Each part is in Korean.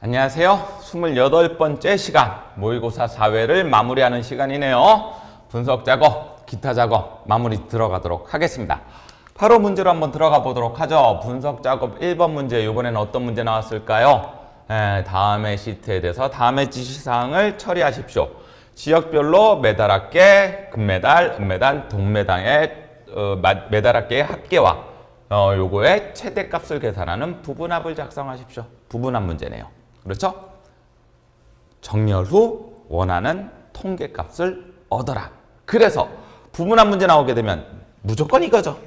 안녕하세요. 28번째 시간 모의고사 4회를 마무리하는 시간이네요. 분석 작업, 기타 작업 마무리 들어가도록 하겠습니다. 바로 문제로 한번 들어가 보도록 하죠. 분석 작업 1번 문제, 이번에는 어떤 문제 나왔을까요? 다음의 시트에 대해서 다음의 지시사항을 처리하십시오. 지역별로 메달학계, 금메달, 은메달, 동메달의 메달학계의 합계와 요거의 최대값을 계산하는 부분합을 작성하십시오. 부분합 문제네요. 그렇죠? 정렬 후 원하는 통계값을 얻어라. 그래서 부분합 문제 나오게 되면 무조건 이거죠.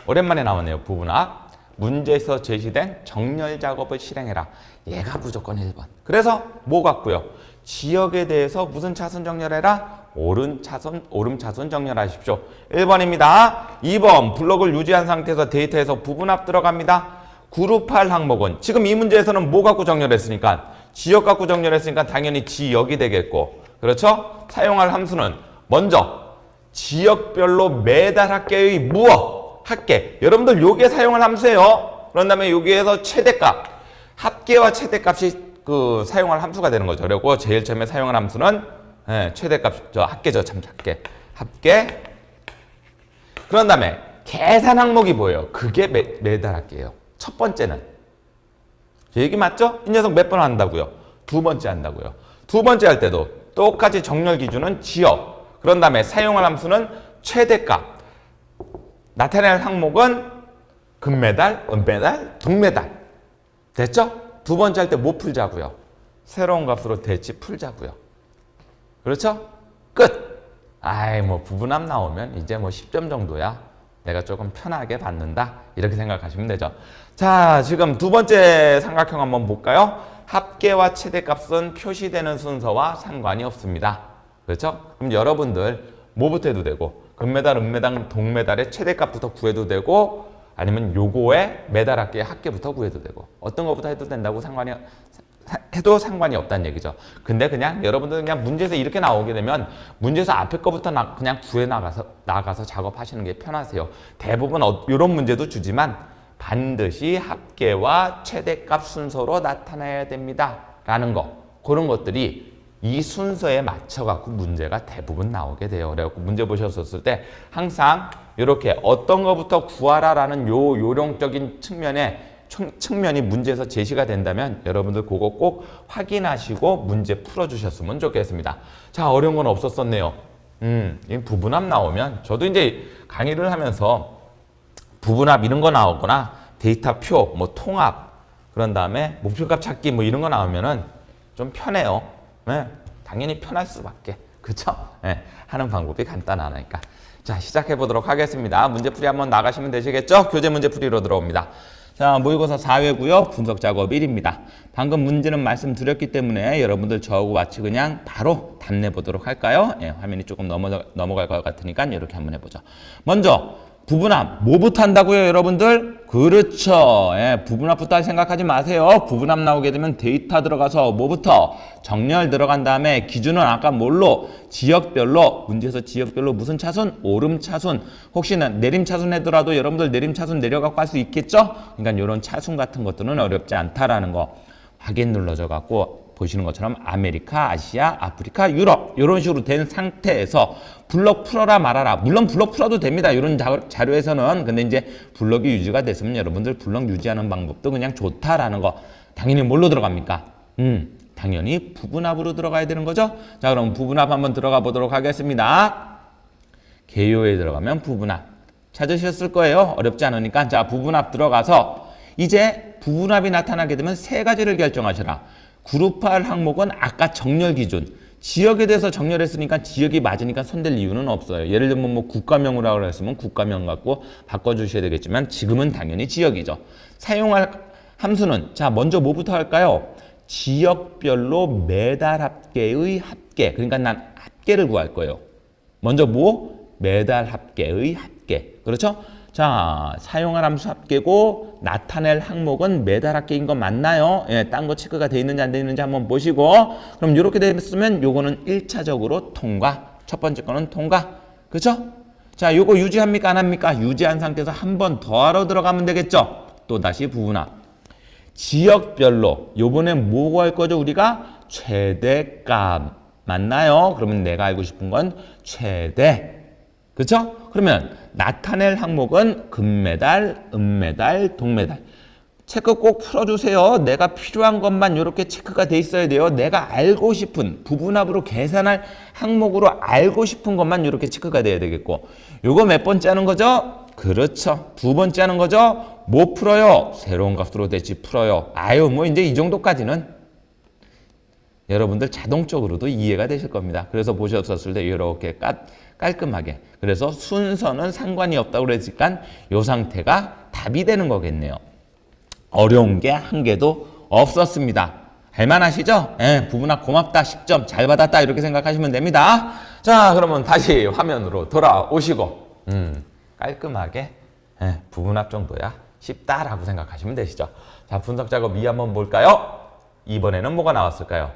오랜만에 나오네요. 부분합. 문제에서 제시된 정렬 작업을 실행해라. 얘가 무조건 1번. 그래서 뭐 같고요? 지역에 대해서 무슨 차순 정렬해라? 오름 차순 정렬하십시오. 1번입니다. 2번 블록을 유지한 상태에서 데이터에서 부분합 들어갑니다. 그룹할 항목은 지금 이 문제에서는 뭐 갖고 정렬했으니까 지역 갖고 정렬했으니까 당연히 지역이 되겠고, 그렇죠? 사용할 함수는 먼저 지역별로 매달 합계의 무엇? 합계. 여러분들 요게 사용할 함수예요. 그런 다음에 여기에서 최대값. 합계와 최대값이 사용할 함수가 되는 거죠. 그리고 제일 처음에 사용할 함수는 최대값, 합계죠. 참 합계. 합계. 그런 다음에 계산 항목이 뭐예요? 그게 매달 합계예요. 첫 번째는 제 얘기 맞죠? 이 녀석 몇 번 한다고요? 두 번째 한다고요. 두 번째 할 때도 똑같이 정렬 기준은 지역. 그런 다음에 사용할 함수는 최대값. 나타낼 항목은 금메달, 은메달, 동메달. 됐죠? 두 번째 할 때 뭐 풀자고요? 새로운 값으로 대치 풀자고요. 그렇죠? 끝! 뭐 부분합 나오면 이제 뭐 10점 정도야. 내가 조금 편하게 받는다. 이렇게 생각하시면 되죠. 자, 지금 두 번째 삼각형 한번 볼까요? 합계와 최대값은 표시되는 순서와 상관이 없습니다. 그렇죠? 그럼 여러분들 뭐부터 해도 되고, 금메달, 은메달, 동메달의 최대값부터 구해도 되고, 아니면 요거의 메달 합계부터 구해도 되고, 어떤 것부터 해도 된다고 해도 상관이 없다는 얘기죠. 근데 그냥 여러분들 그냥 문제에서 이렇게 나오게 되면 문제에서 앞에 거부터 그냥 구해 나가서 작업하시는 게 편하세요. 대부분 이런 문제도 주지만 반드시 합계와 최대값 순서로 나타나야 됩니다. 라는 거. 그런 것들이 이 순서에 맞춰갖고 문제가 대부분 나오게 돼요. 그래갖고 문제 보셨을 때 항상 이렇게 어떤 것부터 구하라라는 요령적인 측면이 문제에서 제시가 된다면 여러분들 그거 꼭 확인하시고 문제 풀어주셨으면 좋겠습니다. 자, 어려운 건 없었었네요. 이 부분합 나오면 저도 이제 강의를 하면서 부분합 이런 거 나오거나 데이터표, 뭐 통합, 그런 다음에 목표값 찾기 뭐 이런 거 나오면은 좀 편해요. 네, 당연히 편할 수밖에. 그쵸? 네, 하는 방법이 간단하니까. 자, 시작해 보도록 하겠습니다. 문제풀이 한번 나가시면 되시겠죠? 교재 문제풀이로 들어옵니다. 자, 모의고사 4회고요. 분석 작업 1입니다. 방금 문제는 말씀드렸기 때문에 여러분들 저하고 같이 그냥 바로 답내 보도록 할까요? 화면이 조금 넘어갈 것 같으니까 이렇게 한번 해보죠. 먼저 부분합 뭐부터 한다고요, 여러분들? 그렇죠. 부분합부터 생각하지 마세요. 부분합 나오게 되면 데이터 들어가서 뭐부터? 정렬 들어간 다음에 기준은 아까 뭘로? 지역별로. 문제에서 지역별로 무슨 차순? 오름 차순. 혹시나 내림 차순 해더라도 여러분들 내림 차순 내려갖고 할 수 있겠죠? 그러니까 이런 차순 같은 것들은 어렵지 않다라는 거 확인 눌러줘 갖고 보시는 것처럼 아메리카, 아시아, 아프리카, 유럽 이런 식으로 된 상태에서 블럭 풀어라 말아라. 물론 블럭 풀어도 됩니다. 이런 자료에서는. 근데 이제 블럭이 유지가 됐으면 여러분들 블럭 유지하는 방법도 그냥 좋다라는 거. 당연히 뭘로 들어갑니까? 당연히 부분합으로 들어가야 되는 거죠. 자, 그럼 부분합 한번 들어가 보도록 하겠습니다. 개요에 들어가면 부분합 찾으셨을 거예요. 어렵지 않으니까. 자, 부분합 들어가서 이제 부분합이 나타나게 되면 세 가지를 결정하셔라. 그룹할 항목은 아까 정렬 기준. 지역에 대해서 정렬했으니까 지역이 맞으니까 손댈 이유는 없어요. 예를 들면 뭐 국가명으로 하라 했으면 국가명 갖고 바꿔주셔야 되겠지만 지금은 당연히 지역이죠. 사용할 함수는 자, 먼저 뭐부터 할까요? 지역별로 매달 합계의 합계. 그러니까 난 합계를 구할 거예요. 먼저 뭐? 매달 합계의 합계. 그렇죠? 자, 사용할 함수 합계고 나타낼 항목은 매달 합계인 거 맞나요? 딴 거 체크가 돼 있는지 안 돼 있는지 한번 보시고, 그럼 이렇게 됐으면 요거는 1차적으로 통과. 첫 번째 거는 통과. 그렇죠? 자, 요거 유지합니까? 안 합니까? 유지한 상태에서 한 번 더 하러 들어가면 되겠죠? 또 다시 부분합. 지역별로 요번엔 뭐 구할 거죠? 우리가 최대값 맞나요? 그러면 내가 알고 싶은 건 최대. 그렇죠? 그러면 나타낼 항목은 금메달, 은메달, 동메달. 체크 꼭 풀어주세요. 내가 필요한 것만 이렇게 체크가 돼 있어야 돼요. 내가 알고 싶은 부분합으로 계산할 항목으로 알고 싶은 것만 이렇게 체크가 돼야 되겠고, 요거 몇 번째 하는 거죠? 그렇죠. 두 번째 하는 거죠? 뭐 풀어요? 새로운 값으로 대치 풀어요. 아유, 뭐 이제 이 정도까지는 여러분들 자동적으로도 이해가 되실 겁니다. 그래서 보셨을 때 이렇게 깔끔하게. 그래서 순서는 상관이 없다고 그랬으니까 이 상태가 답이 되는 거겠네요. 어려운 게 한 개도 없었습니다. 할만하시죠? 예, 부분합 고맙다. 10점 잘 받았다. 이렇게 생각하시면 됩니다. 자, 그러면 다시 화면으로 돌아오시고 깔끔하게 부분합 정도야 쉽다라고 생각하시면 되시죠. 자, 분석 작업 2 한번 볼까요? 이번에는 뭐가 나왔을까요?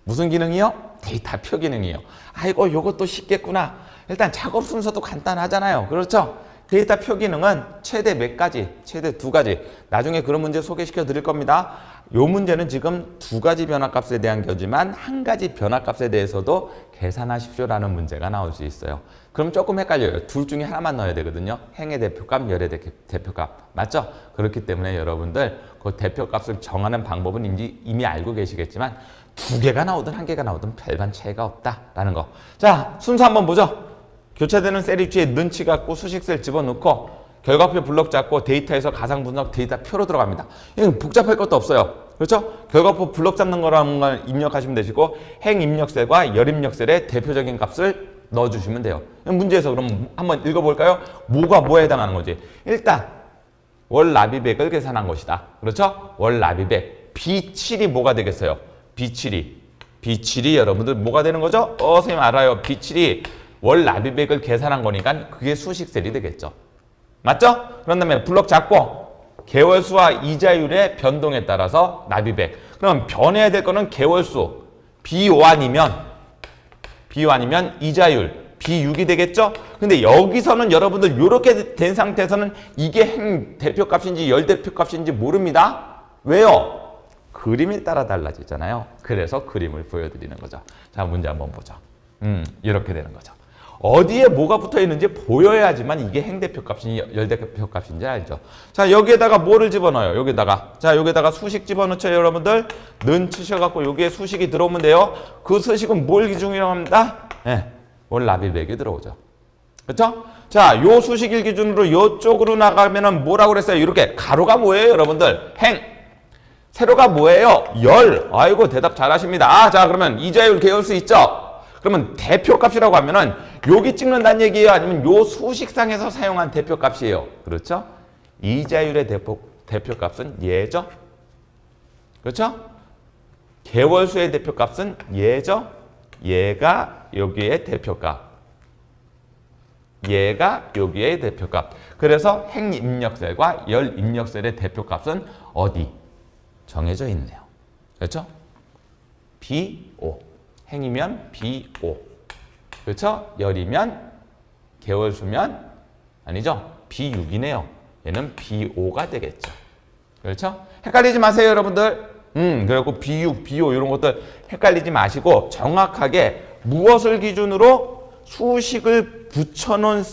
무슨 기능이요? 데이터표 기능이요. 아이고, 요것도 쉽겠구나. 일단 작업 순서도 간단하잖아요. 그렇죠? 데이터표 기능은 최대 몇 가지? 최대 2가지. 나중에 그런 문제 소개시켜 드릴 겁니다. 요 문제는 지금 2가지 변화값에 대한 거지만 1가지 변화값에 대해서도 계산하십시오라는 문제가 나올 수 있어요. 그럼 조금 헷갈려요. 둘 중에 하나만 넣어야 되거든요. 행의 대표값, 열의 대표값. 맞죠? 그렇기 때문에 여러분들 그 대표값을 정하는 방법은 이미 알고 계시겠지만 2개가 나오든 1개가 나오든 별반 차이가 없다라는 거. 자, 순서 한번 보죠. 교차되는 셀 입지에 는치 갖고 수식셀 집어넣고 결과표 블록 잡고 데이터에서 가상 분석 데이터표로 들어갑니다. 이건 복잡할 것도 없어요. 그렇죠? 결과표 블록 잡는 거라는 걸 입력하시면 되시고 행 입력셀과 열 입력셀의 대표적인 값을 넣어주시면 돼요. 문제에서 그럼 한번 읽어볼까요? 뭐가 뭐에 해당하는 거지? 일단 월 납입액을 계산한 것이다. 그렇죠? 월 납입액 B7이 뭐가 되겠어요? B7이 여러분들 뭐가 되는 거죠? 선생님 알아요. B7이 월 납입액을 계산한 거니까 그게 수식셀이 되겠죠. 맞죠? 그런 다음에 블록 잡고 개월수와 이자율의 변동에 따라서 납입액. 그럼 변해야 될 거는 개월수 B5 아니면 이자율 B6이 되겠죠? 근데 여기서는 여러분들 이렇게 된 상태에서는 이게 행 대표값인지 열 대표값인지 모릅니다. 왜요? 그림에 따라 달라지잖아요. 그래서 그림을 보여드리는 거죠. 자, 문제 한번 보죠. 이렇게 되는 거죠. 어디에 뭐가 붙어 있는지 보여야지만 이게 행대표값인지 열대표값인지 알죠. 자, 여기에다가 뭐를 집어넣어요? 여기다가 수식 집어넣죠, 여러분들. 는 치셔갖고 여기에 수식이 들어오면 돼요. 그 수식은 뭘 기준으로 합니다? 월 납입액이 들어오죠. 그렇죠? 자, 요 수식일 기준으로 요쪽으로 나가면은 뭐라고 그랬어요? 이렇게 가로가 뭐예요, 여러분들? 행. 세로가 뭐예요? 열. 아이고, 대답 잘하십니다. 자, 그러면 이자율 개월수 있죠? 그러면 대표값이라고 하면은 여기 찍는다는 얘기예요? 아니면 요 수식상에서 사용한 대표값이에요? 그렇죠? 이자율의 대표값은 얘죠? 그렇죠? 개월수의 대표값은 얘죠? 얘가 여기에 대표값. 얘가 여기에 대표값. 그래서 행 입력셀과 열 입력셀의 대표값은 어디? 정해져 있네요. 그렇죠? B5. 행이면 B5. 그렇죠? 열이면 개월수면 아니죠? B6이네요. 얘는 B5가 되겠죠. 그렇죠? 헷갈리지 마세요, 여러분들. 그리고 B6, B5 이런 것들 헷갈리지 마시고 정확하게 무엇을 기준으로 수식을 붙여놓은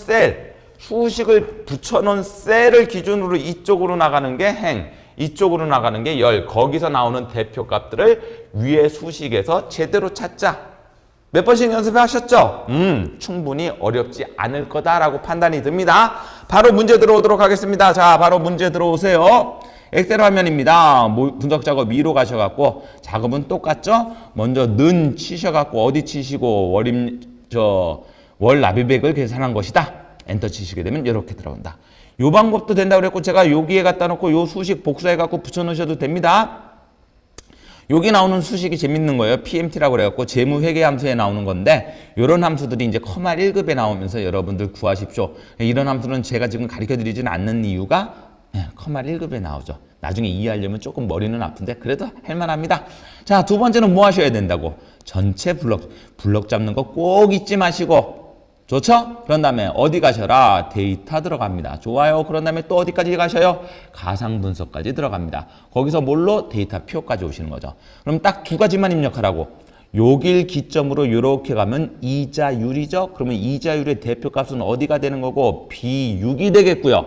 셀을 기준으로 이쪽으로 나가는 게 행, 이쪽으로 나가는 게 열. 거기서 나오는 대표값들을 위에 수식에서 제대로 찾자. 몇 번씩 연습하셨죠? 충분히 어렵지 않을 거다라고 판단이 듭니다. 바로 문제 들어오도록 하겠습니다. 자, 바로 문제 들어오세요. 엑셀 화면입니다. 분석 작업 2로 가셔갖고 작업은 똑같죠? 먼저 는 치셔갖고 어디 치시고 월 납입액을 계산한 것이다. 엔터 치시게 되면 이렇게 들어온다. 요 방법도 된다고 그랬고 제가 여기에 갖다 놓고 요 수식 복사해갖고 붙여놓으셔도 됩니다. 여기 나오는 수식이 재밌는 거예요. PMT라고 그래갖고 재무회계 함수에 나오는 건데 이런 함수들이 이제 커말 1급에 나오면서 여러분들 구하십시오. 이런 함수는 제가 지금 가르쳐드리지는 않는 이유가 커말 1급에 나오죠. 나중에 이해하려면 조금 머리는 아픈데 그래도 할만합니다. 자, 두 번째는 뭐 하셔야 된다고? 전체 블럭 잡는 거 꼭 잊지 마시고 좋죠? 그런 다음에 어디 가셔라? 데이터 들어갑니다. 좋아요. 그런 다음에 또 어디까지 가셔요? 가상 분석까지 들어갑니다. 거기서 뭘로? 데이터 표까지 오시는 거죠. 그럼 딱 두 가지만 입력하라고. 요길 기점으로 이렇게 가면 이자율이죠? 그러면 이자율의 대표값은 어디가 되는 거고? B6이 되겠고요.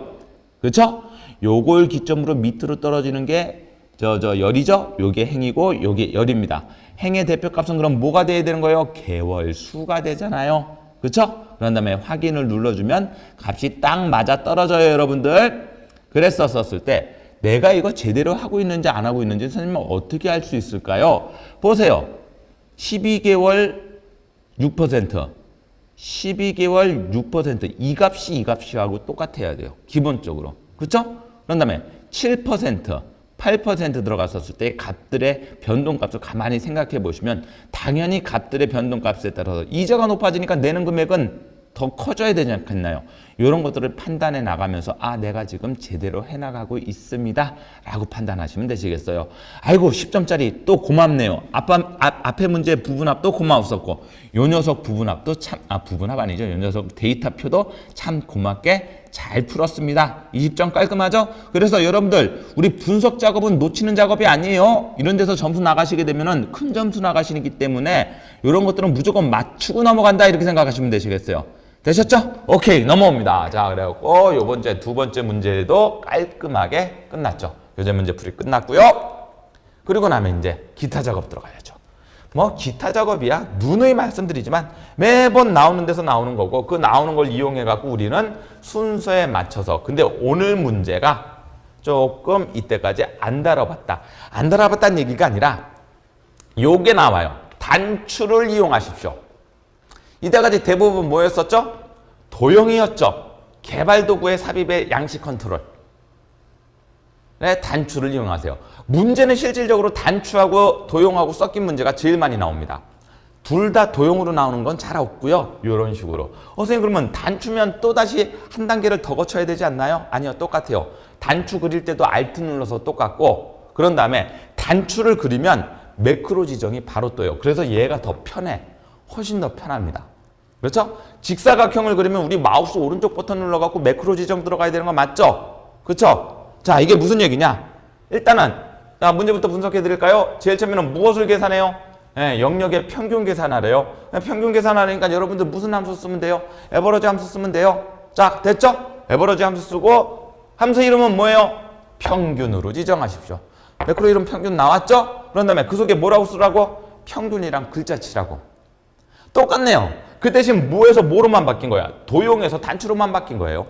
그렇죠? 요걸 기점으로 밑으로 떨어지는 게 열이죠? 요게 행이고 요게 열입니다. 행의 대표값은 그럼 뭐가 돼야 되는 거예요? 개월수가 되잖아요. 그렇죠? 그런 다음에 확인을 눌러주면 값이 딱 맞아 떨어져요, 여러분들. 그랬었을 때 내가 이거 제대로 하고 있는지 안 하고 있는지 선생님은 어떻게 알 수 있을까요? 보세요. 12개월 6%, 12개월 6%, 이 값이 하고 똑같아야 돼요. 기본적으로. 그렇죠? 그런 다음에 7%, 8% 들어갔었을 때 값들의 변동값을 가만히 생각해 보시면 당연히 값들의 변동값에 따라서 이자가 높아지니까 내는 금액은 더 커져야 되지 않겠나요? 이런 것들을 판단해 나가면서 아 내가 지금 제대로 해나가고 있습니다 라고 판단하시면 되시겠어요. 아이고 10점짜리 또 고맙네요. 앞에 문제 부분합도 고마웠었고 요 녀석 부분합도 참 부분합 아니죠. 요 녀석 데이터표도 참 고맙게 잘 풀었습니다. 20점 깔끔하죠? 그래서 여러분들 우리 분석 작업은 놓치는 작업이 아니에요. 이런 데서 점수 나가시게 되면은 큰 점수 나가시기 때문에 이런 것들은 무조건 맞추고 넘어간다 이렇게 생각하시면 되시겠어요. 되셨죠? 오케이 넘어옵니다. 자 그래갖고 요번째 두 번째 문제도 깔끔하게 끝났죠. 요제 문제풀이 끝났고요. 그리고 나면 이제 기타 작업 들어가야죠. 뭐 기타 작업이야 누누이 말씀드리지만 매번 나오는 데서 나오는 거고 그 나오는 걸 이용해 갖고 우리는 순서에 맞춰서 근데 오늘 문제가 조금 이때까지 안 다뤄봤다는 얘기가 아니라 요게 나와요. 단추를 이용하십시오. 이때까지 대부분 뭐였었죠? 도형이었죠. 개발도구의 삽입의 양식 컨트롤. 네, 단추를 이용하세요. 문제는 실질적으로 단추하고 도형하고 섞인 문제가 제일 많이 나옵니다. 둘 다 도형으로 나오는 건 잘 없고요. 이런 식으로. 선생님 그러면 단추면 또다시 한 단계를 더 거쳐야 되지 않나요? 아니요. 똑같아요. 단추 그릴 때도 Alt 눌러서 똑같고 그런 다음에 단추를 그리면 매크로 지정이 바로 떠요. 그래서 얘가 더 편해. 훨씬 더 편합니다. 그렇죠? 직사각형을 그리면 우리 마우스 오른쪽 버튼 눌러갖고 매크로 지정 들어가야 되는 거 맞죠? 그렇죠? 자, 이게 무슨 얘기냐? 일단은 자, 문제부터 분석해 드릴까요? 제일 처음에는 무엇을 계산해요? 네, 영역의 평균 계산하래요. 평균 계산하니까 여러분들 무슨 함수 쓰면 돼요? 에버러지 함수 쓰면 돼요. 자, 됐죠? 에버러지 함수 쓰고 함수 이름은 뭐예요? 평균으로 지정하십시오. 매크로 이름 평균 나왔죠? 그런 다음에 그 속에 뭐라고 쓰라고? 평균이랑 글자 치라고. 똑같네요. 그 대신 뭐에서 뭐로만 바뀐 거야? 도형에서 단추로만 바뀐 거예요.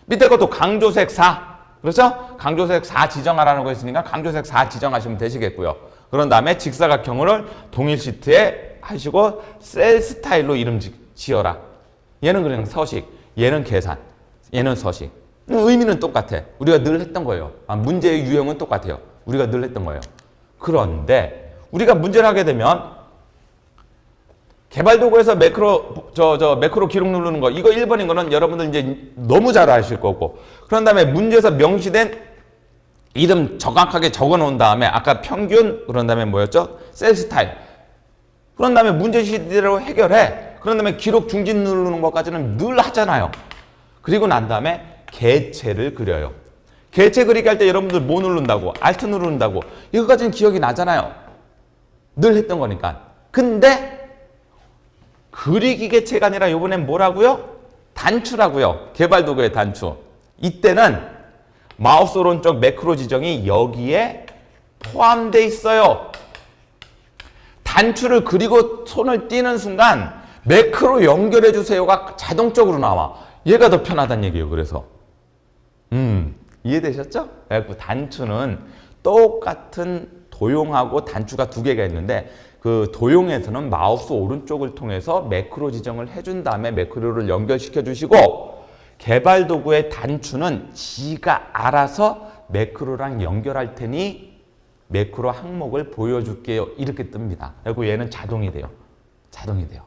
밑에 것도 강조색 4. 그렇죠? 강조색 4 지정하라는 거 있으니까 강조색 4 지정하시면 되시겠고요. 그런 다음에 직사각형을 동일 시트에 하시고 셀 스타일로 이름 지어라. 얘는 그냥 서식, 얘는 계산, 얘는 서식. 의미는 똑같아. 우리가 늘 했던 거예요. 문제의 유형은 똑같아요. 우리가 늘 했던 거예요. 그런데 우리가 문제를 하게 되면 개발도구에서 매크로 기록 누르는 거 이거 1번인 거는 여러분들 이제 너무 잘 아실 거고 그런 다음에 문제에서 명시된 이름 정확하게 적어 놓은 다음에 아까 평균 그런 다음에 뭐였죠? 셀 스타일 그런 다음에 문제시대로 해결해 그런 다음에 기록 중진 누르는 것까지는 늘 하잖아요. 그리고 난 다음에 개체를 그려요. 개체 그리기 할 때 여러분들 뭐 누른다고? Alt 누른다고 이거까지는 기억이 나잖아요. 늘 했던 거니까. 근데 그리기 개체가 아니라 이번엔 뭐라고요? 단추라고요. 개발도구의 단추. 이때는 마우스 오른쪽 매크로 지정이 여기에 포함되어 있어요. 단추를 그리고 손을 띄는 순간 매크로 연결해 주세요가 자동적으로 나와. 얘가 더 편하다는 얘기예요. 그래서 이해되셨죠? 그래서 단추는 똑같은 도형하고 단추가 두 개가 있는데 그 도형에서는 마우스 오른쪽을 통해서 매크로 지정을 해준 다음에 매크로를 연결시켜 주시고 개발도구의 단추는 지가 알아서 매크로랑 연결할 테니 매크로 항목을 보여줄게요. 이렇게 뜹니다. 그리고 얘는 자동이 돼요. 자동이 돼요.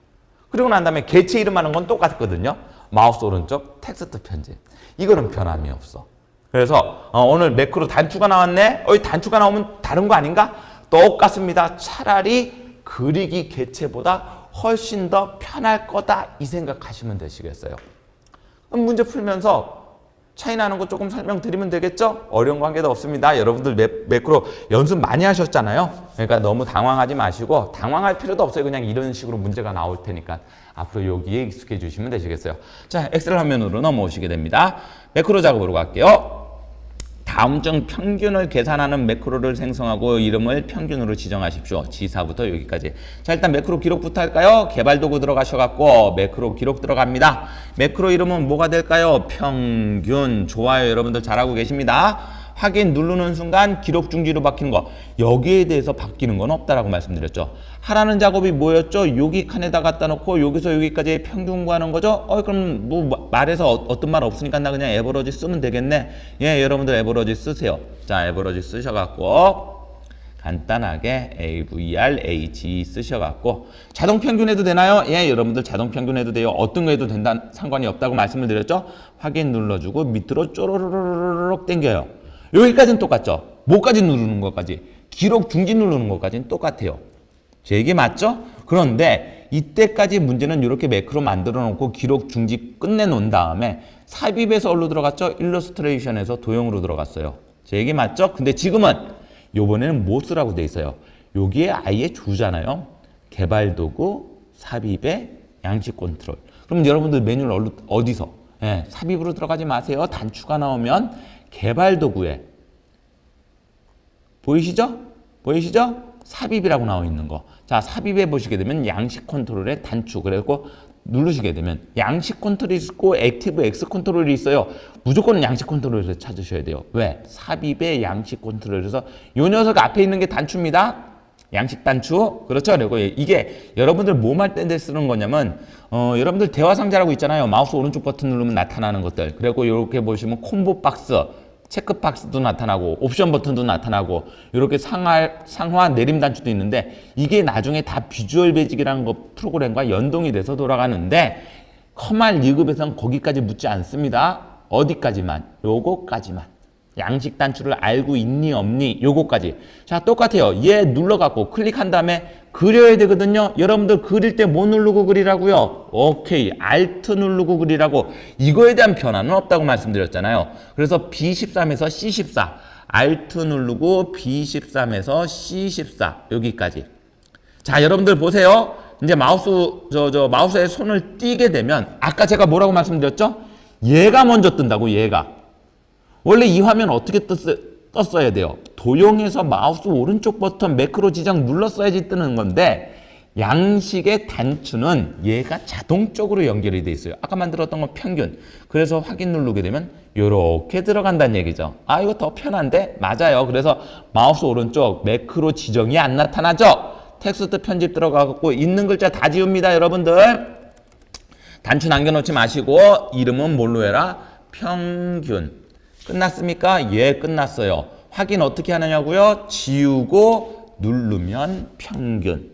그리고 난 다음에 개체 이름하는 건 똑같거든요. 마우스 오른쪽 텍스트 편집. 이거는 변함이 없어. 그래서 오늘 매크로 단추가 나왔네. 단추가 나오면 다른 거 아닌가? 똑같습니다. 차라리 그리기 개체보다 훨씬 더 편할 거다 이 생각하시면 되시겠어요. 그럼 문제 풀면서 차이 나는 거 조금 설명드리면 되겠죠? 어려운 관계도 없습니다. 여러분들 매크로 연습 많이 하셨잖아요. 그러니까 너무 당황하지 마시고 당황할 필요도 없어요. 그냥 이런 식으로 문제가 나올 테니까 앞으로 여기에 익숙해 주시면 되시겠어요. 자, 엑셀 화면으로 넘어오시게 됩니다. 매크로 작업으로 갈게요. 다음 중 평균을 계산하는 매크로를 생성하고 이름을 평균으로 지정하십시오. 지사부터 여기까지. 자, 일단 매크로 기록부터 할까요? 개발 도구 들어가셔갖고 매크로 기록 들어갑니다. 매크로 이름은 뭐가 될까요? 평균. 좋아요. 여러분들 잘하고 계십니다. 확인 누르는 순간 기록 중지로 바뀌는 거. 여기에 대해서 바뀌는 건 없다라고 말씀드렸죠. 하라는 작업이 뭐였죠? 여기 칸에다 갖다 놓고 여기서 여기까지 평균 구하는 거죠. 그럼 뭐 말해서 어떤 말 없으니까 나 그냥 에버러지 쓰면 되겠네. 예, 여러분들 에버러지 쓰세요. 자, 에버러지 쓰셔갖고 간단하게 AVR, AG 쓰셔갖고 자동 평균해도 되나요? 예, 여러분들 자동 평균해도 돼요. 어떤 거 해도 된다 상관이 없다고 말씀을 드렸죠. 확인 눌러주고 밑으로 쪼르르륵 당겨요. 여기까지는 똑같죠. 뭐까지 누르는 것까지? 기록 중지 누르는 것까지는 똑같아요. 제 얘기 맞죠? 그런데 이때까지 문제는 이렇게 매크로 만들어 놓고 기록 중지 끝내 놓은 다음에 삽입에서 어디로 들어갔죠? 일러스트레이션에서 도형으로 들어갔어요. 제 얘기 맞죠? 근데 지금은 요번에는 뭐 쓰라고 돼 있어요? 여기에 아예 주잖아요. 개발 도구, 삽입의 양식 컨트롤. 그럼 여러분들 메뉴를 어디서? 예, 삽입으로 들어가지 마세요. 단추가 나오면 개발 도구에 보이시죠? 보이시죠? 삽입이라고 나와 있는 거. 자, 삽입에 보시게 되면 양식 컨트롤의 단추. 그래갖고 누르시게 되면 양식 컨트롤이 있고 액티브 X 컨트롤이 있어요. 무조건 양식 컨트롤에서 찾으셔야 돼요. 왜? 삽입의 양식 컨트롤에서 요 녀석 앞에 있는 게 단추입니다. 양식 단추. 그렇죠? 그리고 이게 여러분들 뭐 할 때 쓰는 거냐면 여러분들 대화 상자라고 있잖아요. 마우스 오른쪽 버튼 누르면 나타나는 것들. 그리고 이렇게 보시면 콤보 박스, 체크 박스도 나타나고 옵션 버튼도 나타나고 이렇게 상하 내림 단추도 있는데 이게 나중에 다 비주얼 베이직이라는 거 프로그램과 연동이 돼서 돌아가는데 커말 2급에서는 거기까지 묻지 않습니다. 어디까지만? 요거까지만. 양식 단추를 알고 있니 없니 요거까지. 자, 똑같아요. 얘 눌러갖고 클릭한 다음에 그려야 되거든요. 여러분들 그릴 때 뭐 누르고 그리라고요? 오케이, Alt 누르고 그리라고. 이거에 대한 변화는 없다고 말씀드렸잖아요. 그래서 B13에서 C14 Alt 누르고 B13에서 C14 여기까지. 자, 여러분들 보세요. 이제 마우스에 손을 띄게 되면 아까 제가 뭐라고 말씀드렸죠? 얘가 먼저 뜬다고. 얘가 원래 이 화면 어떻게 떴어야 돼요? 도형에서 마우스 오른쪽 버튼 매크로 지정 눌렀어야지 뜨는 건데 양식의 단추는 얘가 자동적으로 연결이 돼 있어요. 아까 만들었던 건 평균. 그래서 확인 누르게 되면 이렇게 들어간다는 얘기죠. 아, 이거 더 편한데? 맞아요. 그래서 마우스 오른쪽 매크로 지정이 안 나타나죠? 텍스트 편집 들어가고 있는 글자 다 지웁니다, 여러분들. 단추 남겨놓지 마시고 이름은 뭘로 해라? 평균. 끝났습니까? 예, 끝났어요. 확인 어떻게 하느냐고요? 지우고 누르면 평균.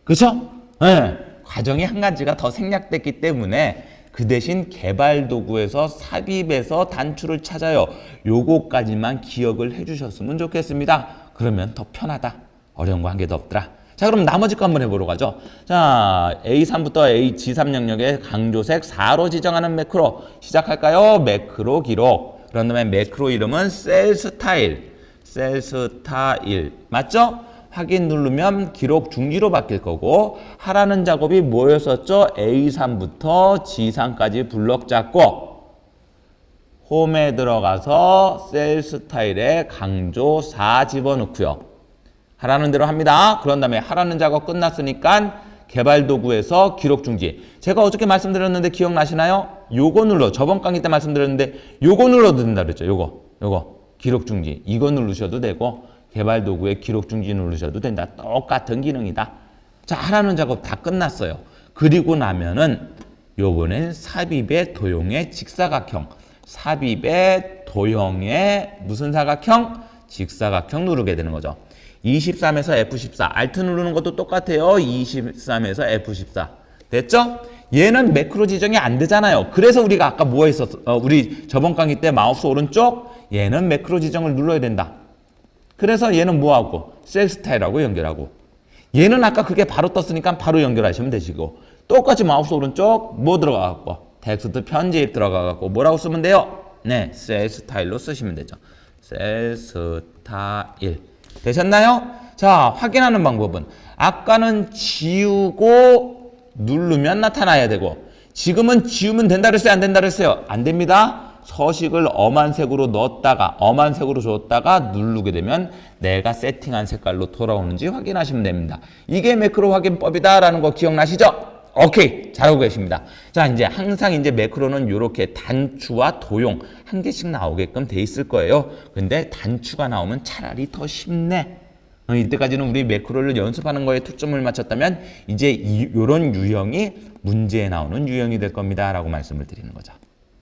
그쵸? 네. 과정이 한 가지가 더 생략됐기 때문에 그 대신 개발 도구에서 삽입에서 단추를 찾아요. 요거까지만 기억을 해주셨으면 좋겠습니다. 그러면 더 편하다. 어려운 거 한 개도 없더라. 자, 그럼 나머지 거 한번 해보러 가죠. 자, A3부터 G3 영역에 강조색 4로 지정하는 매크로 시작할까요? 매크로 기록. 그런 다음에 매크로 이름은 셀 스타일. 맞죠? 확인 누르면 기록 중지로 바뀔 거고 하라는 작업이 뭐였었죠? A3부터 G3까지 블럭 잡고 홈에 들어가서 셀 스타일에 강조 4 집어넣고요. 하라는 대로 합니다. 그런 다음에 하라는 작업 끝났으니까 개발 도구에서 기록 중지. 제가 어저께 말씀드렸는데 기억나시나요? 요거 눌러. 저번 강의 때 말씀드렸는데 요거 눌러도 된다 그랬죠. 요거. 기록 중지. 이거 누르셔도 되고 개발 도구에 기록 중지 누르셔도 된다. 똑같은 기능이다. 자, 하라는 작업 다 끝났어요. 그리고 나면은 요번엔 삽입의 도형의 직사각형. 삽입의 도형의 무슨 사각형? 직사각형 누르게 되는 거죠. 23에서 F14. Alt 누르는 것도 똑같아요. 23에서 F14. 됐죠? 얘는 매크로 지정이 안 되잖아요. 그래서 우리가 아까 뭐 했었어? 우리 저번 강의 때 마우스 오른쪽 얘는 매크로 지정을 눌러야 된다. 그래서 얘는 뭐하고? 셀 스타일하고 연결하고. 얘는 아까 그게 바로 떴으니까 바로 연결하시면 되시고 똑같이 마우스 오른쪽 뭐 들어가갖고 텍스트 편집 들어가갖고 뭐라고 쓰면 돼요? 네, 셀 스타일로 쓰시면 되죠. 셀 스타일 되셨나요? 자, 확인하는 방법은 아까는 지우고 누르면 나타나야 되고 지금은 지우면 된다 그랬어요? 안 된다 그랬어요? 안 됩니다. 서식을 엄한 색으로 넣었다가 엄한 색으로 줬다가 누르게 되면 내가 세팅한 색깔로 돌아오는지 확인하시면 됩니다. 이게 매크로 확인법이다라는 거 기억나시죠? 오케이, 잘하고 계십니다. 자, 이제 항상 이제 매크로는 이렇게 단추와 도용 한 개씩 나오게끔 돼 있을 거예요. 근데 단추가 나오면 차라리 더 쉽네. 이때까지는 우리 매크로를 연습하는 거에 초점을 맞췄다면 이제 이런 유형이 문제에 나오는 유형이 될 겁니다 라고 말씀을 드리는 거죠.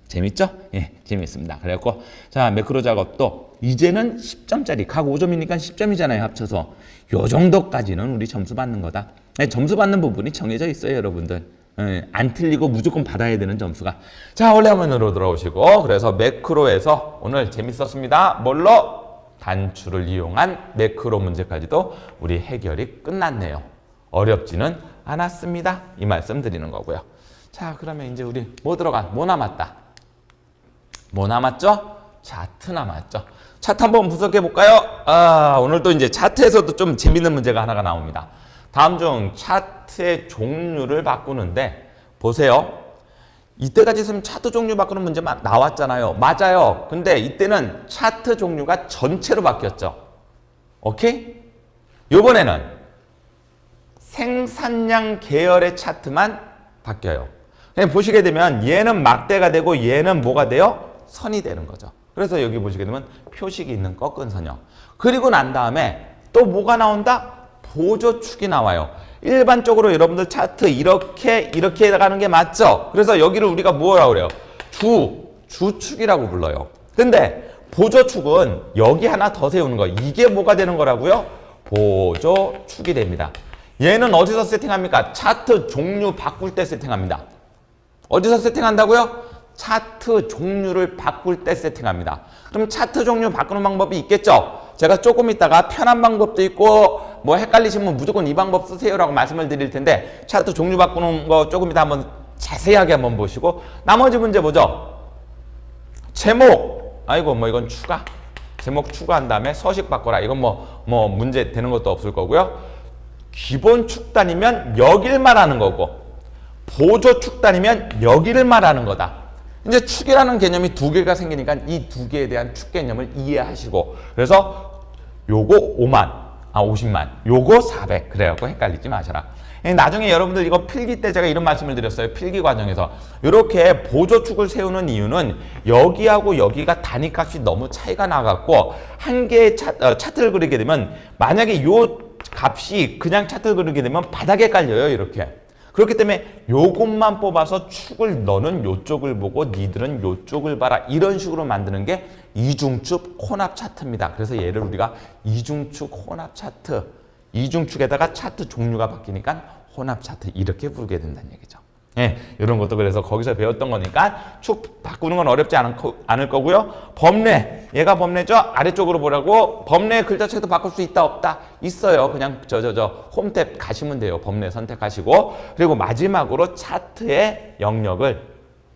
재밌죠? 예, 재밌습니다. 그래갖고 자, 매크로 작업도 이제는 10점짜리 각 5점이니까 10점이잖아요 합쳐서 요 정도까지는 우리 점수 받는 거다. 네, 점수 받는 부분이 정해져 있어요 여러분들. 예, 안 틀리고 무조건 받아야 되는 점수가. 자, 원래 화면으로 들어오시고 그래서 매크로에서 오늘 재밌었습니다. 뭘로? 단추를 이용한 매크로 문제까지도 우리 해결이 끝났네요. 어렵지는 않았습니다. 이 말씀 드리는 거고요. 자, 그러면 이제 우리 뭐 남았다? 뭐 남았죠? 차트 남았죠. 차트 한번 분석해 볼까요? 오늘도 이제 차트에서도 좀 재밌는 문제가 하나가 나옵니다. 다음 중 차트의 종류를 바꾸는데 보세요. 이때까지 있으면 차트 종류 바꾸는 문제 나왔잖아요. 맞아요. 근데 이때는 차트 종류가 전체로 바뀌었죠. 오케이? 이번에는 생산량 계열의 차트만 바뀌어요. 그냥 보시게 되면 얘는 막대가 되고 얘는 뭐가 돼요? 선이 되는 거죠. 그래서 여기 보시게 되면 표식이 있는 꺾은 선형. 그리고 난 다음에 또 뭐가 나온다? 보조축이 나와요. 일반적으로 여러분들 차트 이렇게 가는 게 맞죠? 그래서 여기를 우리가 뭐라고 그래요? 주축이라고 불러요. 근데 보조축은 여기 하나 더 세우는 거. 이게 뭐가 되는 거라고요? 보조축이 됩니다. 얘는 어디서 세팅합니까? 차트 종류 바꿀 때 세팅합니다. 어디서 세팅한다고요? 차트 종류를 바꿀 때 세팅합니다. 그럼 차트 종류 바꾸는 방법이 있겠죠? 제가 조금 있다가 편한 방법도 있고 뭐 헷갈리시면 무조건 이 방법 쓰세요라고 말씀을 드릴 텐데 차트 종류 바꾸는 거 조금 이따 한번 자세하게 한번 보시고 나머지 문제 보죠. 제목, 아이고 뭐 이건 추가, 제목 추가한 다음에 서식 바꿔라. 이건 뭐 문제 되는 것도 없을 거고요. 기본 축단이면 여길 말하는 거고 보조 축단이면 여기를 말하는 거다. 이제 축이라는 개념이 두 개가 생기니까 이 두 개에 대한 축 개념을 이해하시고 그래서 요거 50만, 요거 400 그래갖고 헷갈리지 마셔라. 나중에 여러분들 이거 필기 때 제가 이런 말씀을 드렸어요. 필기 과정에서 이렇게 보조축을 세우는 이유는 여기하고 여기가 단위값이 너무 차이가 나갖고 한 개의 차트를 그리게 되면 만약에 요 값이 그냥 차트를 그리게 되면 바닥에 깔려요. 이렇게. 그렇기 때문에 요것만 뽑아서 축을 너는 요쪽을 보고 니들은 요쪽을 봐라. 이런 식으로 만드는 게 이중축 혼합 차트입니다. 그래서 얘를 우리가 이중축 혼합 차트, 이중축에다가 차트 종류가 바뀌니까 혼합 차트 이렇게 부르게 된다는 얘기죠. 예, 이런 것도 그래서 거기서 배웠던 거니까 축 바꾸는 건 어렵지 않을 거고요. 법례, 얘가 법례죠. 아래쪽으로 보라고. 법례 글자체도 바꿀 수 있다 없다? 있어요. 그냥 홈탭 가시면 돼요. 법례 선택하시고. 그리고 마지막으로 차트의 영역을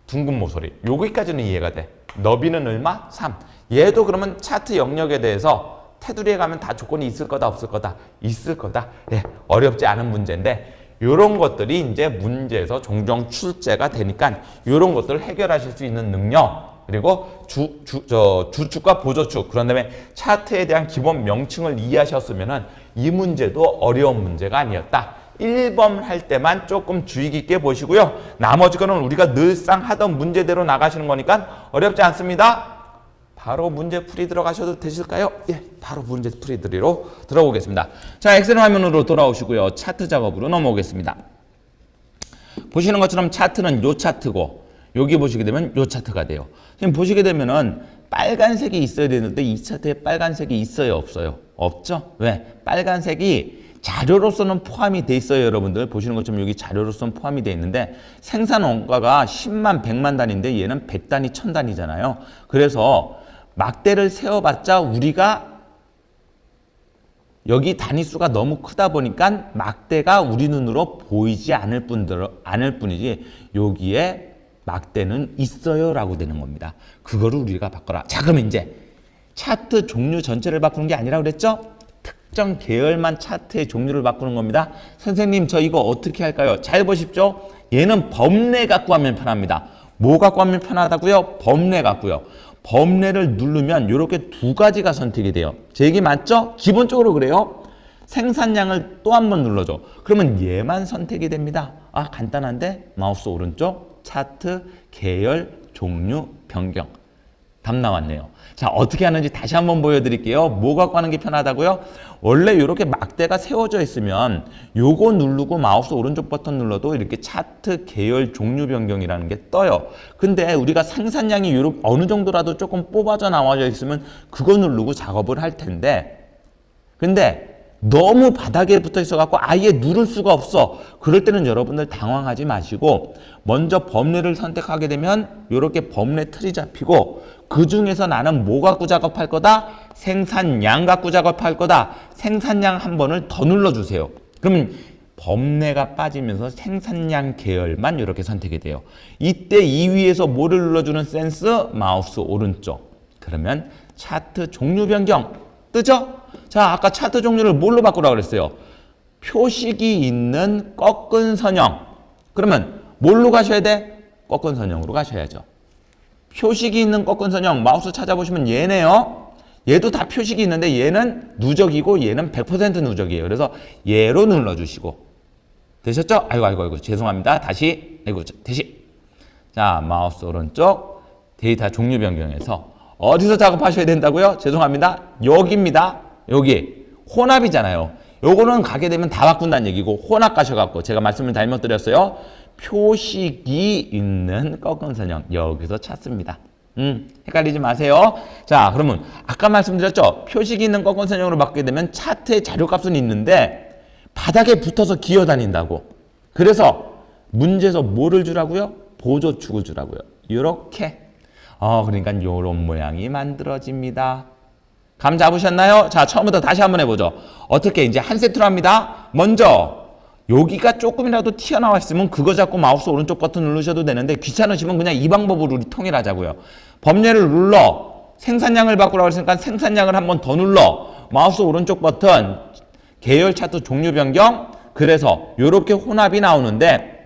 둥근 모서리. 여기까지는 이해가 돼. 너비는 얼마? 3. 얘도 그러면 차트 영역에 대해서 테두리에 가면 다 조건이 있을 거다 없을 거다? 있을 거다. 예, 어렵지 않은 문제인데 이런 것들이 이제 문제에서 종종 출제가 되니까 이런 것들을 해결하실 수 있는 능력 그리고 주축과 보조축 그런 다음에 차트에 대한 기본 명칭을 이해하셨으면 이 문제도 어려운 문제가 아니었다. 1번 할 때만 조금 주의 깊게 보시고요. 나머지 거는 우리가 늘상 하던 문제대로 나가시는 거니까 어렵지 않습니다. 바로 문제풀이 들어가셔도 되실까요? 예, 바로 문제풀이 드리러 들어오겠습니다. 자, 엑셀 화면으로 돌아오시고요. 차트 작업으로 넘어오겠습니다. 보시는 것처럼 차트는 요 차트고 여기 보시게 되면 요 차트가 돼요. 지금 보시게 되면은 빨간색이 있어야 되는데 이 차트에 빨간색이 있어요, 없어요? 없죠? 왜? 빨간색이 자료로서는 포함이 돼 있어요, 여러분들. 보시는 것처럼 여기 자료로서는 포함이 돼 있는데 생산 원가가 10만, 100만 단위인데 얘는 100단위, 1000단위잖아요. 그래서 막대를 세워봤자 우리가 여기 단위수가 너무 크다 보니까 막대가 우리 눈으로 보이지 않을 뿐이지 여기에 막대는 있어요 라고 되는 겁니다. 그거를 우리가 바꿔라. 자, 그럼 이제 차트 종류 전체를 바꾸는 게 아니라 그랬죠? 특정 계열만 차트의 종류를 바꾸는 겁니다. 선생님, 저 이거 어떻게 할까요? 잘 보십시오. 얘는 범례 갖고 하면 편합니다. 뭐 갖고 하면 편하다고요? 범례 갖고요. 범례를 누르면 이렇게 두 가지가 선택이 돼요. 제 얘기 맞죠? 기본적으로 그래요. 생산량을 또 한 번 눌러줘. 그러면 얘만 선택이 됩니다. 아, 간단한데? 마우스 오른쪽 차트 계열 종류 변경. 답 나왔네요. 자, 어떻게 하는지 다시 한번 보여드릴게요. 뭐 갖고 하는 게 편하다고요? 원래 이렇게 막대가 세워져 있으면 요거 누르고 마우스 오른쪽 버튼 눌러도 이렇게 차트 계열 종류 변경이라는 게 떠요. 근데 우리가 생산량이 요렇게 어느 정도라도 조금 뽑아져 나와져 있으면 그거 누르고 작업을 할 텐데, 근데 너무 바닥에 붙어 있어갖고 아예 누를 수가 없어. 그럴 때는 여러분들 당황하지 마시고 먼저 범례를 선택하게 되면 이렇게 범례 틀이 잡히고 그 중에서 나는 뭐 갖고 작업할 거다? 생산량 갖고 작업할 거다. 생산량 한 번을 더 눌러주세요. 그러면 범례가 빠지면서 생산량 계열만 이렇게 선택이 돼요. 이때 이 위에서 뭐를 눌러주는 센스? 마우스 오른쪽. 그러면 차트 종류 변경 뜨죠? 자, 아까 차트 종류를 뭘로 바꾸라고 그랬어요? 표식이 있는 꺾은 선형. 그러면 뭘로 가셔야 돼? 꺾은 선형으로 가셔야죠. 표식이 있는 꺾은 선형, 마우스 찾아보시면 얘네요. 얘도 다 표식이 있는데 얘는 누적이고 얘는 100% 누적이에요. 그래서 얘로 눌러주시고. 되셨죠? 아이고, 죄송합니다. 다시. 자, 마우스 오른쪽 데이터 종류 변경해서 어디서 작업하셔야 된다고요? 죄송합니다. 여기입니다. 여기 혼합이잖아요. 요거는 가게 되면 다 바꾼다는 얘기고 혼합 가셔갖고 제가 말씀을 잘못 드렸어요. 표식이 있는 꺾은 선형 여기서 찾습니다. 헷갈리지 마세요. 자, 그러면 아까 말씀드렸죠. 표식이 있는 꺾은 선형으로 바뀌게 되면 차트의 자료값은 있는데 바닥에 붙어서 기어다닌다고. 그래서 문제에서 뭐를 주라고요? 보조축을 주라고요. 이렇게. 그러니까 이런 모양이 만들어집니다. 감 잡으셨나요? 자, 처음부터 다시 한번 해보죠. 어떻게 이제 한 세트로 합니다. 먼저 여기가 조금이라도 튀어나와 있으면 그거 잡고 마우스 오른쪽 버튼 누르셔도 되는데 귀찮으시면 그냥 이 방법으로 우리 통일하자고요. 범례를 눌러 생산량을 바꾸라고 했으니까 생산량을 한번 더 눌러 마우스 오른쪽 버튼 계열 차트 종류 변경. 그래서 이렇게 혼합이 나오는데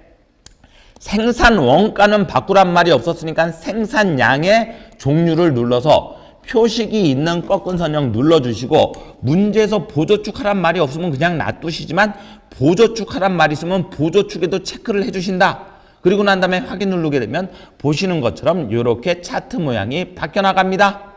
생산 원가는 바꾸란 말이 없었으니까 생산량의 종류를 눌러서 표식이 있는 꺾은 선형 눌러주시고 문제에서 보조축 하란 말이 없으면 그냥 놔두시지만 보조축 하란 말이 있으면 보조축에도 체크를 해주신다. 그리고 난 다음에 확인 누르게 되면 보시는 것처럼 이렇게 차트 모양이 바뀌어 나갑니다.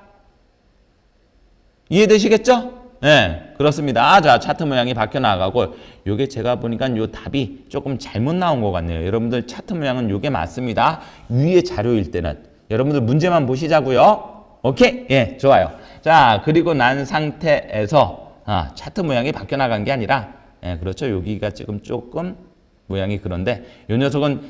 이해되시겠죠? 네, 그렇습니다. 자, 차트 모양이 바뀌어 나가고 요게 제가 보니까 요 답이 조금 잘못 나온 것 같네요. 여러분들 차트 모양은 요게 맞습니다. 위에 자료일 때는 여러분들 문제만 보시자고요. 오케이? 예, 좋아요. 자, 그리고 난 상태에서 차트 모양이 바뀌어 나간 게 아니라 그렇죠. 여기가 지금 조금 모양이 그런데 요 녀석은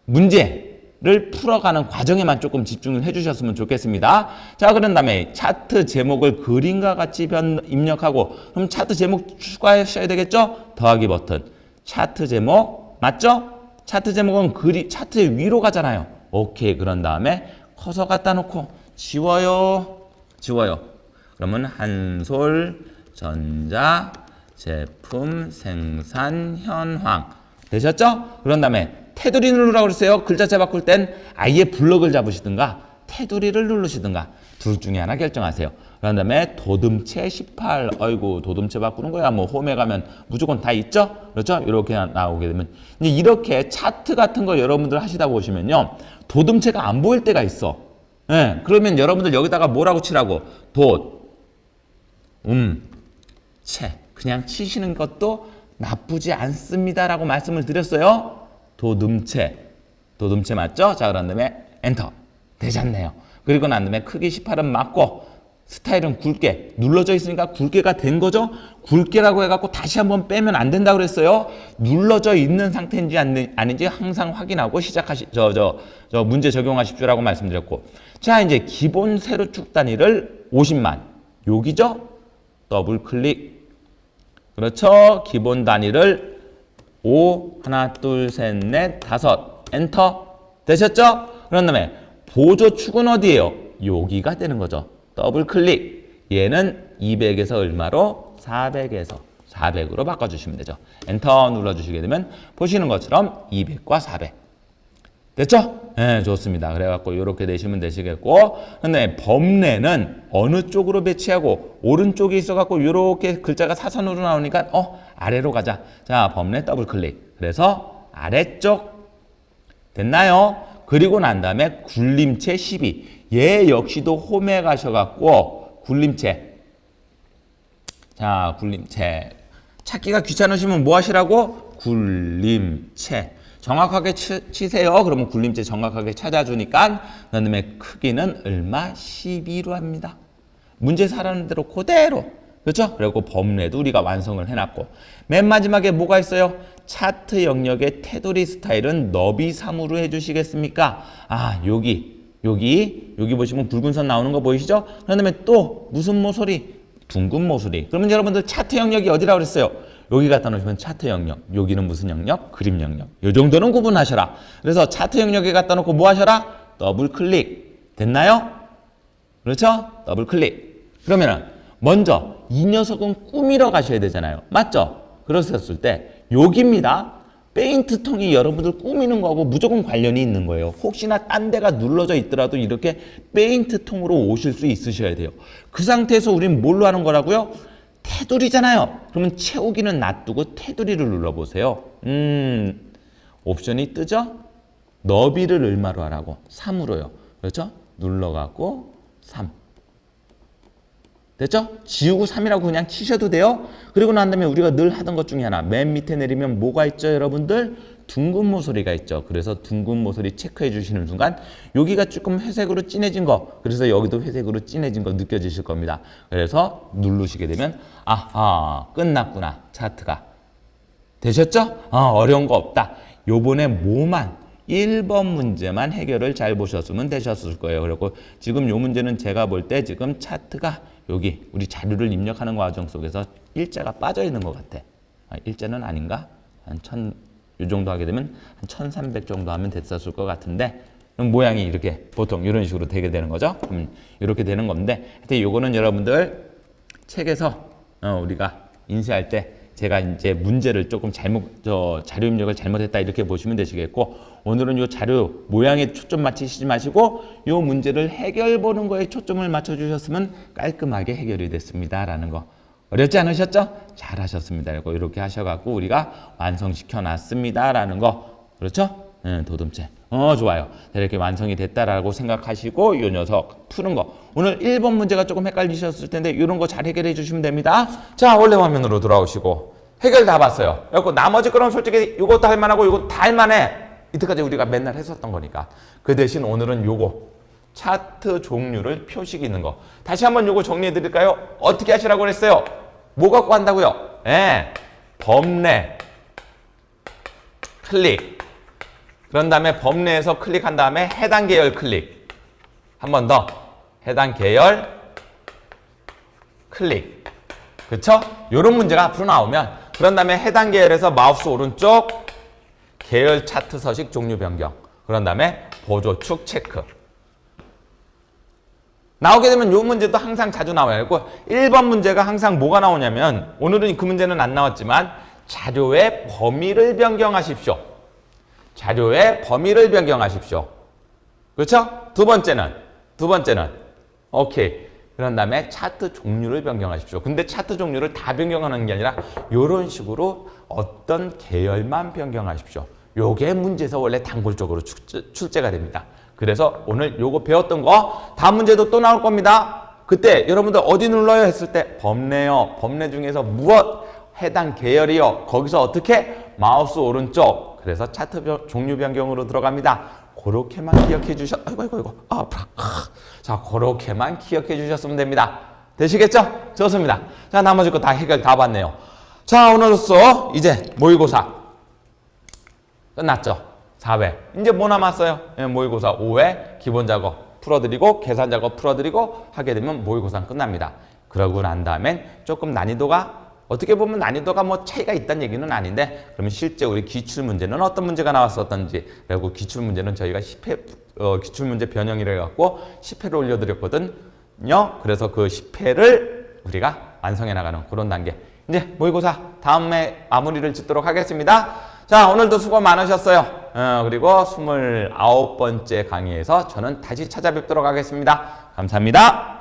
문제를 풀어가는 과정에만 조금 집중을 해주셨으면 좋겠습니다. 자, 그런 다음에 차트 제목을 그림과 같이 입력하고 그럼 차트 제목 추가하셔야 되겠죠? 더하기 버튼. 차트 제목 맞죠? 차트 제목은 차트 위로 가잖아요. 오케이. 그런 다음에 커서 갖다 놓고 지워요. 그러면 한솔전자 제품 생산 현황 되셨죠? 그런 다음에 테두리 누르라고 그랬어요. 글자체 바꿀 땐 아예 블럭을 잡으시든가 테두리를 누르시든가 둘 중에 하나 결정하세요. 그런 다음에 도듬체 18. 아이고, 도듬체 바꾸는 거야. 뭐 홈에 가면 무조건 다 있죠? 그렇죠? 이렇게 나오게 되면 이제 이렇게 차트 같은 거 여러분들 하시다 보시면요. 도듬체가 안 보일 때가 있어. 예, 그러면 여러분들 여기다가 뭐라고 치라고? 채. 그냥 치시는 것도 나쁘지 않습니다라고 말씀을 드렸어요. 도듬체 맞죠? 자, 그런 다음에 엔터. 되셨네요. 그리고 난 다음에 크기 18은 맞고 스타일은 굵게 눌러져 있으니까 굵게가 된 거죠. 굵게라고 해갖고 다시 한번 빼면 안 된다고 그랬어요. 눌러져 있는 상태인지 아닌지 항상 확인하고 문제 적용하십시오라고 말씀드렸고, 자, 이제 기본 세로축 단위를 50만 여기죠. 더블 클릭. 그렇죠? 기본 단위를 5, 하나, 둘, 셋, 넷, 다섯. 엔터. 되셨죠? 그런 다음에 보조축은 어디예요? 여기가 되는 거죠. 더블 클릭. 얘는 200에서 얼마로? 400에서 400으로 바꿔주시면 되죠. 엔터 눌러주시게 되면 보시는 것처럼 200과 400. 됐죠? 네, 좋습니다. 그래갖고 이렇게 내시면 되시겠고, 근데 범례는 어느 쪽으로 배치하고 오른쪽에 있어갖고 이렇게 글자가 사선으로 나오니까 아래로 가자. 자, 범례 더블 클릭. 그래서 아래쪽 됐나요? 그리고 난 다음에 굴림체 12. 얘 역시도 홈에 가셔갖고 굴림체. 자, 굴림체. 찾기가 귀찮으시면 뭐 하시라고? 굴림체. 정확하게 치세요. 그러면 굴림체 정확하게 찾아주니까 그다음에 크기는 얼마? 12로 합니다. 문제 사라는 대로 그대로. 그렇죠? 그리고 범례도 우리가 완성을 해놨고 맨 마지막에 뭐가 있어요? 차트 영역의 테두리 스타일은 너비 3으로 해주시겠습니까? 아, 여기 보시면 붉은 선 나오는 거 보이시죠? 그다음에 또 무슨 모서리? 둥근 모서리. 그러면 여러분들 차트 영역이 어디라고 그랬어요? 여기 갖다 놓으시면 차트 영역. 여기는 무슨 영역? 그림 영역. 요 정도는 구분하셔라. 그래서 차트 영역에 갖다 놓고 뭐 하셔라? 더블 클릭. 됐나요? 그렇죠? 더블 클릭. 그러면은 먼저 이 녀석은 꾸미러 가셔야 되잖아요. 맞죠? 그러셨을 때 여기입니다. 페인트 통이 여러분들 꾸미는 거하고 무조건 관련이 있는 거예요. 혹시나 딴 데가 눌러져 있더라도 이렇게 페인트 통으로 오실 수 있으셔야 돼요. 그 상태에서 우리는 뭘로 하는 거라고요? 테두리잖아요. 그러면 채우기는 놔두고 테두리를 눌러보세요. 옵션이 뜨죠? 너비를 얼마로 하라고? 3으로요. 그렇죠? 눌러갖고 3. 됐죠? 지우고 3이라고 그냥 치셔도 돼요. 그리고 난 다음에 우리가 늘 하던 것 중에 하나. 맨 밑에 내리면 뭐가 있죠, 여러분들? 둥근 모서리가 있죠. 그래서 둥근 모서리 체크해 주시는 순간 여기가 조금 회색으로 진해진 거. 그래서 여기도 회색으로 진해진 거 느껴지실 겁니다. 그래서 누르시게 되면 아하, 끝났구나. 차트가. 되셨죠? 어려운 거 없다. 요번에 뭐만 1번 문제만 해결을 잘 보셨으면 되셨을 거예요. 그리고 지금 요 문제는 제가 볼 때 지금 차트가 여기 우리 자료를 입력하는 과정 속에서 일자가 빠져 있는 것 같아. 일자는 아닌가? 한 1000, 요 정도 하게 되면 한 1300 정도 하면 됐었을 것 같은데 모양이 이렇게 보통 이런 식으로 되게 되는 거죠. 이렇게 되는 건데 하여튼 요거는 여러분들 책에서 우리가 인쇄할 때 제가 이제 문제를 조금 자료 입력을 잘못했다 이렇게 보시면 되시겠고 오늘은 요 자료 모양에 초점 맞추시지 마시고 요 문제를 해결 보는 거에 초점을 맞춰 주셨으면 깔끔하게 해결이 됐습니다 라는 거. 어렵지 않으셨죠? 잘하셨습니다. 이렇게 하셔갖고 우리가 완성시켜 놨습니다 라는 거. 그렇죠? 도둠체. 좋아요. 이렇게 완성이 됐다라고 생각하시고 요 녀석 푸는 거. 오늘 1번 문제가 조금 헷갈리셨을 텐데 이런 거 잘 해결해 주시면 됩니다. 자, 원래 화면으로 돌아오시고 해결 다 봤어요. 그리고 나머지 거는 솔직히 이것도 할 만하고 이것도 다 할 만해. 이때까지 우리가 맨날 했었던 거니까. 그 대신 오늘은 요거 차트 종류를 표식 있는 거. 다시 한번 요거 정리해 드릴까요? 어떻게 하시라고 그랬어요? 뭐 갖고 한다고요? 범례 클릭. 그런 다음에 범례에서 클릭한 다음에 해당 계열 클릭. 한 번 더. 해당 계열 클릭. 그쵸? 요런 문제가 앞으로 나오면 그런 다음에 해당 계열에서 마우스 오른쪽 계열 차트 서식 종류 변경. 그런 다음에 보조축 체크. 나오게 되면 요 문제도 항상 자주 나와요. 1번 문제가 항상 뭐가 나오냐면 오늘은 그 문제는 안 나왔지만 자료의 범위를 변경하십시오. 자료의 범위를 변경하십시오. 그렇죠? 두 번째는 오케이. 그런 다음에 차트 종류를 변경하십시오. 근데 차트 종류를 다 변경하는 게 아니라 이런 식으로 어떤 계열만 변경하십시오. 요게 문제에서 원래 단골적으로 출제가 됩니다. 그래서 오늘 요거 배웠던 거 다음 문제도 또 나올 겁니다. 그때 여러분들 어디 눌러요 했을 때 범례요. 범례 중에서 무엇? 해당 계열이요. 거기서 어떻게? 마우스 오른쪽. 그래서 차트 종류 변경으로 들어갑니다. 그렇게만 기억해 자, 그렇게만 기억해 주셨으면 됩니다. 되시겠죠? 좋습니다. 자, 나머지 거 다 해결 다 봤네요. 자, 오늘로써 이제 모의고사 끝났죠? 4회. 이제 뭐 남았어요? 모의고사 5회 기본 작업 풀어드리고 계산 작업 풀어드리고 하게 되면 모의고사 끝납니다. 그러고 난 다음엔 조금 난이도가 어떻게 보면 난이도가 뭐 차이가 있다는 얘기는 아닌데 그러면 실제 우리 기출문제는 어떤 문제가 나왔었던지 그리고 기출문제는 저희가 10회 기출문제 변형이라 해갖고 10회를 올려드렸거든요. 그래서 그 10회를 우리가 완성해 나가는 그런 단계. 이제 모의고사 다음에 마무리를 짓도록 하겠습니다. 자, 오늘도 수고 많으셨어요. 그리고 29번째 강의에서 저는 다시 찾아뵙도록 하겠습니다. 감사합니다.